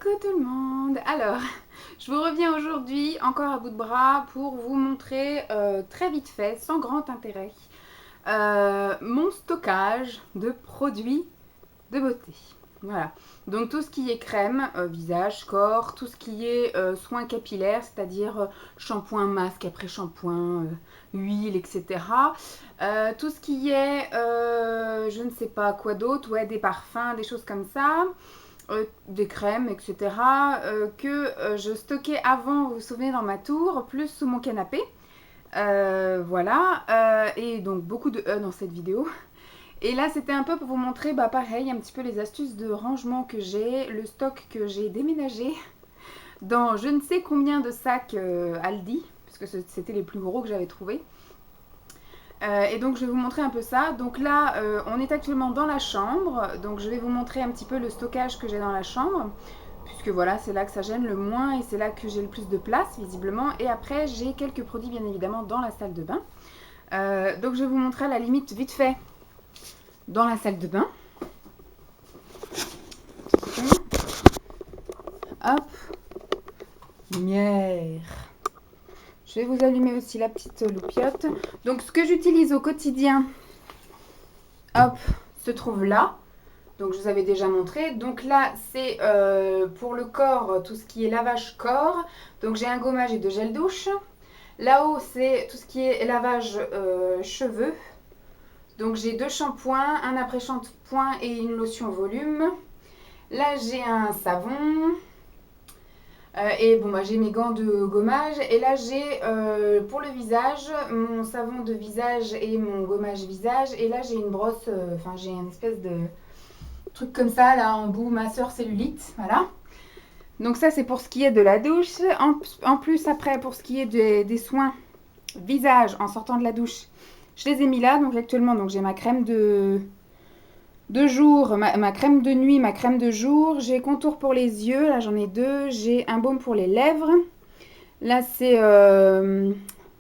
Coucou tout le monde. Alors, je vous reviens aujourd'hui encore à bout de bras pour vous montrer très vite fait, sans grand intérêt, mon stockage de produits de beauté. Voilà, donc tout ce qui est crème, visage, corps, tout ce qui est soins capillaires, c'est-à-dire shampoing, masque après shampoing, huile, etc. Tout ce qui est, je ne sais pas quoi d'autre, ouais, des parfums, des choses comme ça. Des crèmes, etc. Que je stockais avant, vous vous souvenez, dans ma tour, plus sous mon canapé. Voilà. Et donc beaucoup de dans cette vidéo. Et là, c'était un peu pour vous montrer, bah pareil, un petit peu les astuces de rangement que j'ai, le stock que j'ai déménagé dans je ne sais combien de sacs Aldi, puisque c'était les plus gros que j'avais trouvés. Et donc je vais vous montrer un peu ça. Donc là, on est actuellement dans la chambre. Donc je vais vous montrer un petit peu le stockage que j'ai dans la chambre. Puisque voilà, c'est là que ça gêne le moins et c'est là que j'ai le plus de place, visiblement. Et après, j'ai quelques produits, bien évidemment, dans la salle de bain. Donc je vais vous montrer à la limite, vite fait, dans la salle de bain. Hop. Lumière. Je vais vous allumer aussi la petite loupiote. Donc ce que j'utilise au quotidien, hop, se trouve là. Donc je vous avais déjà montré. Donc là c'est pour le corps, tout ce qui est lavage corps. Donc j'ai un gommage et de gel douche. Là-haut c'est tout ce qui est lavage cheveux. Donc j'ai 2 shampoings, un après-shampoing et une lotion volume. Là j'ai un savon. Et bon, bah, j'ai mes gants de gommage. Et là, j'ai pour le visage, mon savon de visage et mon gommage visage. Et là, j'ai une brosse, enfin, j'ai une espèce de truc comme ça, là, en bout, masseur cellulite. Voilà. Donc ça, c'est pour ce qui est de la douche. En plus, après, pour ce qui est des soins visage en sortant de la douche, je les ai mis là. Donc actuellement, donc, j'ai ma crème de jour, ma crème de nuit, ma crème de jour. J'ai contour pour les yeux, là j'en ai 2. J'ai un baume pour les lèvres. Là c'est le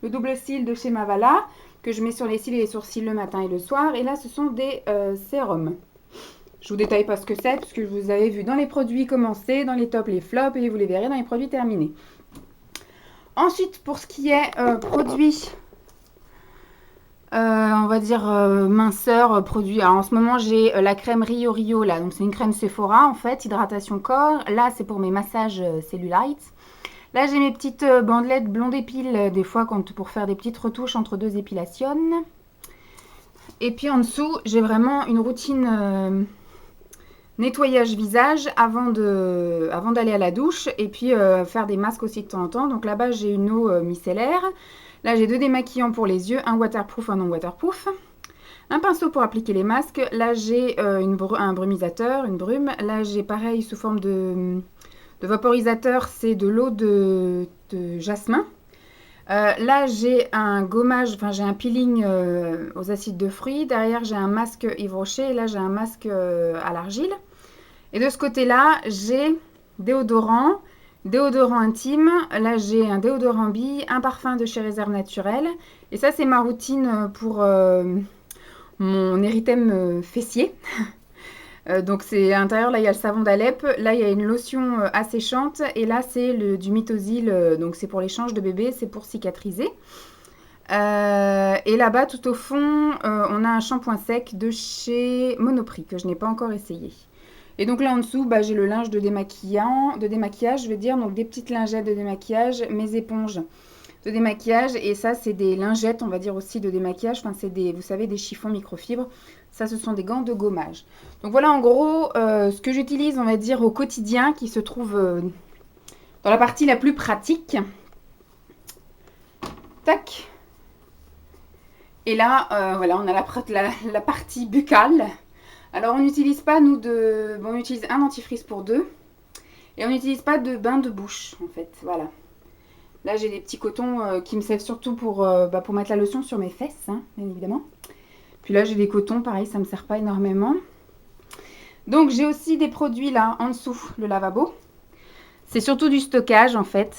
double cil de chez Mavala que je mets sur les cils et les sourcils le matin et le soir. Et là ce sont des sérums. Je vous détaille pas ce que c'est parce que vous avez vu dans les produits commencés, dans les tops, les flops et vous les verrez dans les produits terminés. Ensuite pour ce qui est produits, on va dire minceur, produit. Alors en ce moment j'ai la crème Rio Rio là, donc c'est une crème Sephora en fait, hydratation corps. Là c'est pour mes massages cellulite. Là j'ai mes petites bandelettes blonde épile des fois pour faire des petites retouches entre 2 épilations. Et puis en dessous j'ai vraiment une routine nettoyage visage avant d'aller à la douche et puis faire des masques aussi de temps en temps. Donc là-bas j'ai une eau micellaire. Là, j'ai 2 démaquillants pour les yeux, un waterproof, un non waterproof. Un pinceau pour appliquer les masques. Là, j'ai un brumisateur, une brume. Là, j'ai pareil sous forme de vaporisateur, c'est de l'eau de jasmin. Là, j'ai un gommage, enfin j'ai un peeling aux acides de fruits. Derrière, j'ai un masque Yves Rocher. Et là, j'ai un masque à l'argile. Et de ce côté-là, j'ai déodorant intime. Là, j'ai un déodorant bille, un parfum de chez Réserve Naturelle. Et ça, c'est ma routine pour mon érythème fessier. Donc, c'est à l'intérieur, là, il y a le savon d'Alep. Là, il y a une lotion asséchante. Et là, c'est du Mitosil. Donc, c'est pour les changes de bébé. C'est pour cicatriser. Et là-bas, tout au fond, on a un shampoing sec de chez Monoprix que je n'ai pas encore essayé. Et donc là en dessous, bah, j'ai le linge de démaquillage, je veux dire, donc des petites lingettes de démaquillage, mes éponges de démaquillage. Et ça, c'est des lingettes, on va dire aussi de démaquillage. Enfin, c'est des, vous savez, des chiffons microfibres. Ça, ce sont des gants de gommage. Donc voilà en gros ce que j'utilise, on va dire, au quotidien, qui se trouve dans la partie la plus pratique. Tac. Et là, voilà, on a la partie buccale. Alors on n'utilise pas nous on utilise un dentifrice pour 2 et on n'utilise pas de bain de bouche en fait, voilà. Là j'ai des petits cotons qui me servent surtout pour mettre la lotion sur mes fesses, hein, bien évidemment. Puis là j'ai des cotons, pareil, ça me sert pas énormément. Donc j'ai aussi des produits là en dessous, le lavabo. C'est surtout du stockage en fait.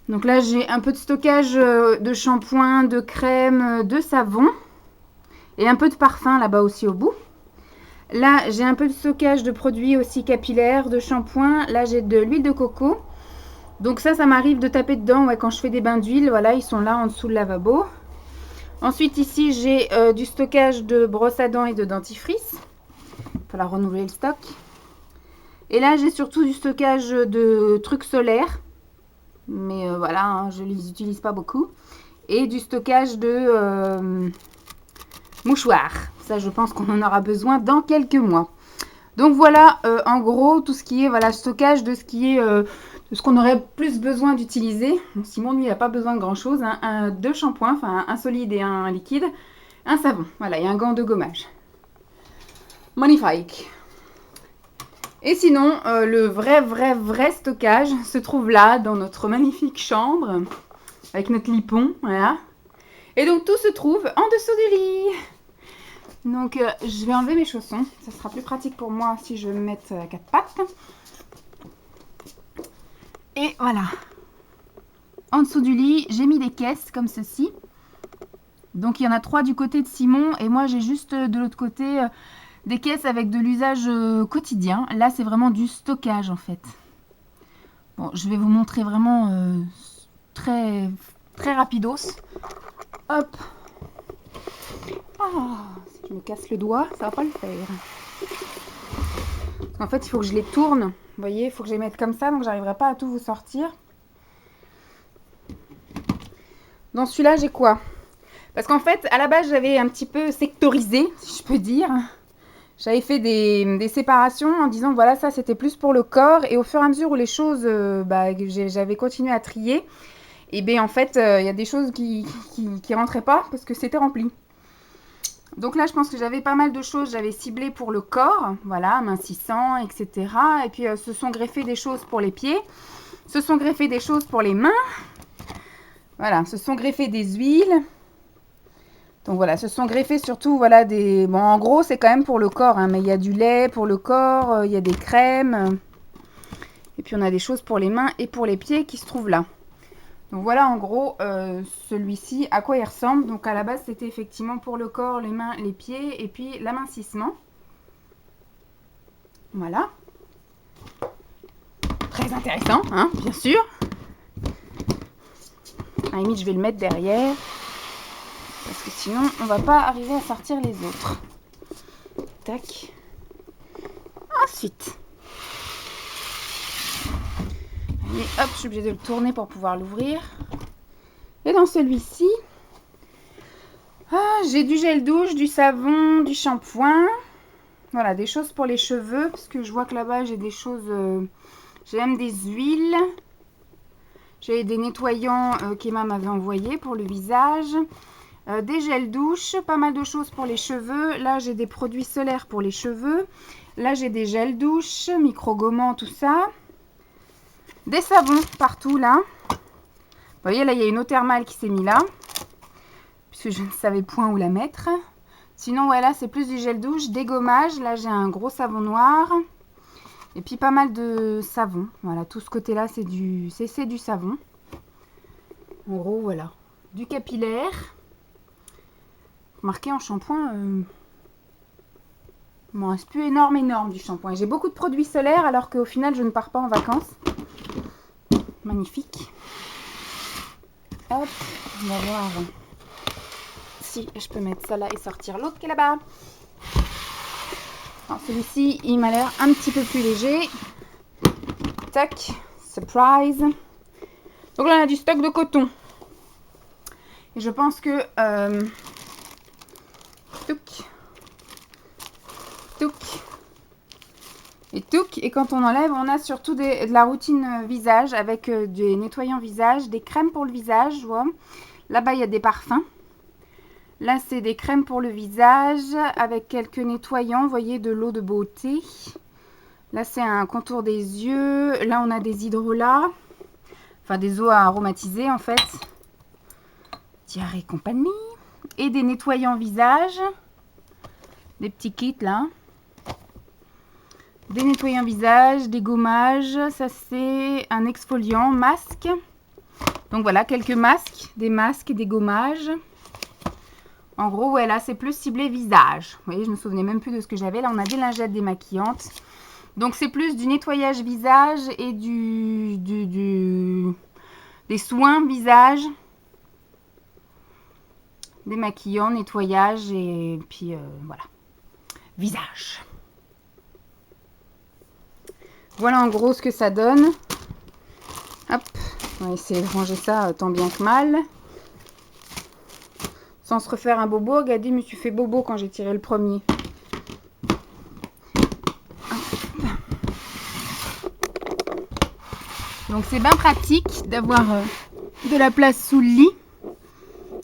Donc là j'ai un peu de stockage de shampoing, de crème, de savon. Et un peu de parfum là-bas aussi au bout. Là, j'ai un peu de stockage de produits aussi capillaires, de shampoing. Là, j'ai de l'huile de coco. Donc ça m'arrive de taper dedans ouais, quand je fais des bains d'huile. Voilà, ils sont là en dessous le lavabo. Ensuite, ici, j'ai du stockage de brosse à dents et de dentifrice. Il va falloir renouveler le stock. Et là, j'ai surtout du stockage de trucs solaires. Mais voilà, hein, je ne les utilise pas beaucoup. Et du stockage de mouchoirs. Ça, je pense qu'on en aura besoin dans quelques mois. Donc voilà, en gros, tout ce qui est voilà, stockage de ce qui est de ce qu'on aurait plus besoin d'utiliser. Simon, lui, il n'a pas besoin de grand-chose. Hein. Deux shampoings, enfin un solide et un liquide. Un savon, voilà, et un gant de gommage. Magnifique. Et sinon, le vrai stockage se trouve là, dans notre magnifique chambre, avec notre lit pont, voilà. Et donc, tout se trouve en dessous du lit. Donc, je vais enlever mes chaussons. Ça sera plus pratique pour moi si je veux me mettre à quatre pattes. Et voilà. En dessous du lit, j'ai mis des caisses comme ceci. Donc, il y en a 3 du côté de Simon. Et moi, j'ai juste de l'autre côté des caisses avec de l'usage quotidien. Là, c'est vraiment du stockage, en fait. Bon, je vais vous montrer vraiment très rapidos. Hop. Oh, si je me casse le doigt, ça va pas le faire. En fait, il faut que je les tourne. Vous voyez, il faut que je les mette comme ça, donc j'arriverai pas à tout vous sortir. Dans celui-là, j'ai quoi? Parce qu'en fait, à la base, j'avais un petit peu sectorisé, si je peux dire. J'avais fait des séparations en disant, voilà, ça, c'était plus pour le corps. Et au fur et à mesure où les choses, j'avais continué à trier, et bien, en fait, il y a des choses qui rentraient pas parce que c'était rempli. Donc là, je pense que j'avais pas mal de choses, j'avais ciblé pour le corps, voilà, mincissant, etc. Et puis, se sont greffées des choses pour les pieds, se sont greffées des choses pour les mains, voilà, se sont greffées des huiles. Donc voilà, se sont greffées surtout, voilà, des... Bon, en gros, c'est quand même pour le corps, hein, mais il y a du lait pour le corps, il y a des crèmes. Et puis, on a des choses pour les mains et pour les pieds qui se trouvent là. Donc voilà en gros celui-ci à quoi il ressemble. Donc à la base c'était effectivement pour le corps, les mains, les pieds et puis l'amincissement. Voilà. Très intéressant, hein, bien sûr. À la limite je vais le mettre derrière. Parce que sinon on va pas arriver à sortir les autres. Tac. Ensuite. Et hop, je suis obligée de le tourner pour pouvoir l'ouvrir. Et dans celui-ci, j'ai du gel douche, du savon, du shampoing. Voilà, des choses pour les cheveux. Parce que je vois que là-bas, j'ai des choses... j'ai même des huiles. J'ai des nettoyants qu'Emma m'avait envoyés pour le visage. Des gels douche, pas mal de choses pour les cheveux. Là, j'ai des produits solaires pour les cheveux. Là, j'ai des gels douche, micro-gommants, tout ça. Des savons partout, là. Vous voyez, là, il y a une eau thermale qui s'est mise là. Puisque je ne savais point où la mettre. Sinon, voilà, c'est plus du gel douche, des gommages. Là, j'ai un gros savon noir. Et puis, pas mal de savon. Voilà, tout ce côté-là, c'est du savon. En gros, voilà. Du capillaire. Marqué en shampoing. Il m'en reste plus énorme du shampoing. J'ai beaucoup de produits solaires alors qu'au final, je ne pars pas en vacances. Magnifique. Hop, on va voir si je peux mettre ça là et sortir l'autre qui est là-bas. Celui-ci, il m'a l'air un petit peu plus léger. Tac, surprise. Donc là, on a du stock de coton. Et je pense que... Et quand on enlève, on a surtout de la routine visage avec des nettoyants visage, des crèmes pour le visage, je vois. Là-bas, il y a des parfums. Là, c'est des crèmes pour le visage avec quelques nettoyants, vous voyez, de l'eau de beauté. Là, c'est un contour des yeux. Là, on a des hydrolats. Enfin, des eaux aromatisées, en fait. Diarrhée compagnie. Et des nettoyants visage. Des petits kits, là. Des nettoyants visage, des gommages. Ça, c'est un exfoliant, masque. Donc, voilà, quelques masques. Des masques et des gommages. En gros, ouais, là, c'est plus ciblé visage. Vous voyez, je me souvenais même plus de ce que j'avais. Là, on a des lingettes démaquillantes. Donc, c'est plus du nettoyage visage et des soins visage. Démaquillant, nettoyage et puis voilà. Visage. Voilà en gros ce que ça donne. Hop, on va essayer de ranger ça tant bien que mal. Sans se refaire un bobo. Regardez, je me suis fait bobo quand j'ai tiré le premier. Donc c'est bien pratique d'avoir de la place sous le lit.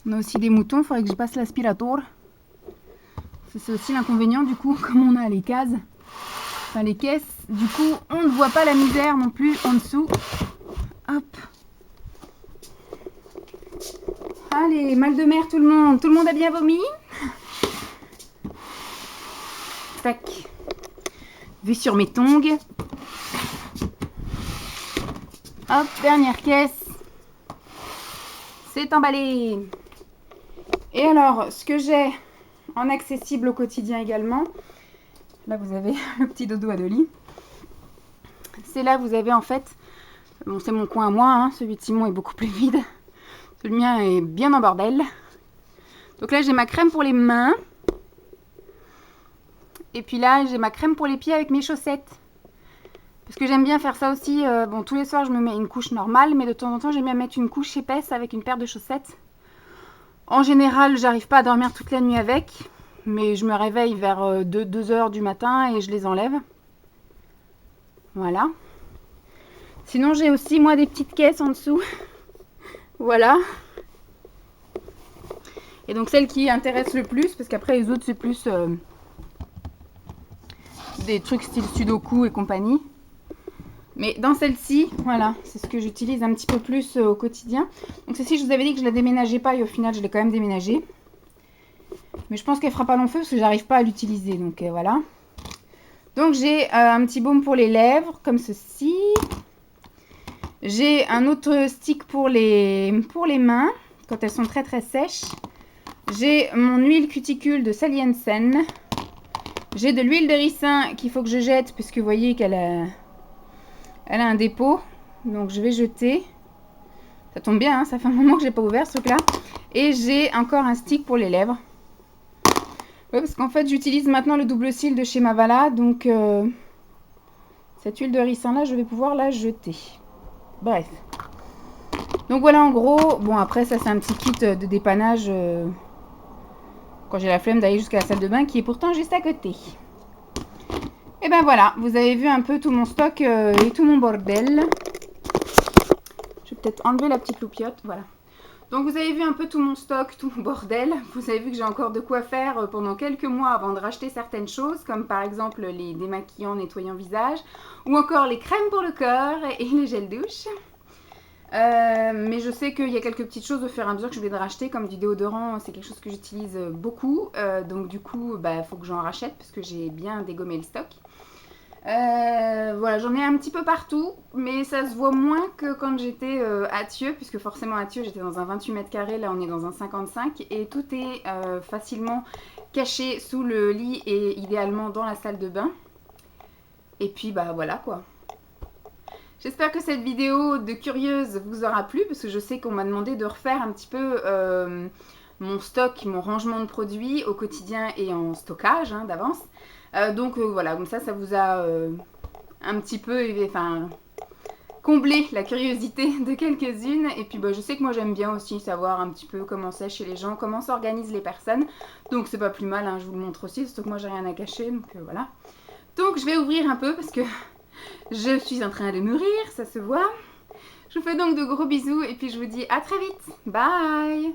On a aussi des moutons, il faudrait que je passe l'aspirateur. C'est aussi l'inconvénient du coup, comme on a les cases, enfin les caisses, du coup on ne voit pas la misère non plus en dessous. Hop. Allez, mal de mer tout le monde a bien vomi. Tac. Vue sur mes tongs. Hop, dernière caisse. C'est emballé. Et alors, ce que j'ai en accessible au quotidien également, là vous avez le petit dodo à Dolly. C'est là vous avez en fait, bon c'est mon coin à moi, hein, celui de Simon est beaucoup plus vide. Le mien est bien en bordel. Donc là j'ai ma crème pour les mains. Et puis là j'ai ma crème pour les pieds avec mes chaussettes. Parce que j'aime bien faire ça aussi. Bon, tous les soirs je me mets une couche normale, mais de temps en temps j'aime bien mettre une couche épaisse avec une paire de chaussettes. En général, j'arrive pas à dormir toute la nuit avec, mais je me réveille vers 2 h du matin et je les enlève. Voilà. Sinon, j'ai aussi moi des petites caisses en dessous. Voilà. Et donc celle qui intéresse le plus, parce qu'après les autres c'est plus des trucs style sudoku et compagnie. Mais dans celle-ci, voilà, c'est ce que j'utilise un petit peu plus au quotidien. Donc celle-ci, je vous avais dit que je la déménageais pas et au final, je l'ai quand même déménagée. Mais je pense qu'elle fera pas long feu parce que j'arrive pas à l'utiliser. Donc voilà. Donc j'ai un petit baume pour les lèvres, comme ceci. J'ai un autre stick pour les mains, quand elles sont très très sèches. J'ai mon huile cuticule de Sally Hansen. J'ai de l'huile de ricin qu'il faut que je jette puisque vous voyez qu'elle a... Elle a un dépôt, donc je vais jeter. Ça tombe bien, hein, ça fait un moment que je n'ai pas ouvert ce truc-là. Et j'ai encore un stick pour les lèvres. Ouais, parce qu'en fait, j'utilise maintenant le double cil de chez Mavala. Donc, cette huile de ricin-là, je vais pouvoir la jeter. Bref. Donc voilà, en gros. Bon, après, ça, c'est un petit kit de dépannage. Quand j'ai la flemme d'aller jusqu'à la salle de bain, qui est pourtant juste à côté. Et ben voilà, vous avez vu un peu tout mon stock et tout mon bordel. Je vais peut-être enlever la petite loupiote, voilà. Donc vous avez vu un peu tout mon stock, tout mon bordel. Vous avez vu que j'ai encore de quoi faire pendant quelques mois avant de racheter certaines choses, comme par exemple les démaquillants, nettoyants visage, ou encore les crèmes pour le corps et les gels douche. Mais je sais qu'il y a quelques petites choses au fur et à mesure que je vais de racheter, comme du déodorant, c'est quelque chose que j'utilise beaucoup. Donc du coup, il faut que j'en rachète parce que j'ai bien dégommé le stock. Voilà, j'en ai un petit peu partout, mais ça se voit moins que quand j'étais à Thieux, puisque forcément à Thieux j'étais dans un 28 mètres carrés, là on est dans un 55, et tout est facilement caché sous le lit et idéalement dans la salle de bain. Et puis bah voilà quoi. J'espère que cette vidéo de curieuse vous aura plu, parce que je sais qu'on m'a demandé de refaire un petit peu mon stock, mon rangement de produits au quotidien et en stockage hein, d'avance. Donc voilà, comme ça vous a un petit peu comblé la curiosité de quelques-unes. Et puis je sais que moi j'aime bien aussi savoir un petit peu comment c'est chez les gens, comment s'organisent les personnes. Donc c'est pas plus mal, hein, je vous le montre aussi, surtout que moi j'ai rien à cacher, donc voilà. Donc je vais ouvrir un peu parce que je suis en train de mûrir, ça se voit. Je vous fais donc de gros bisous et puis je vous dis à très vite. Bye!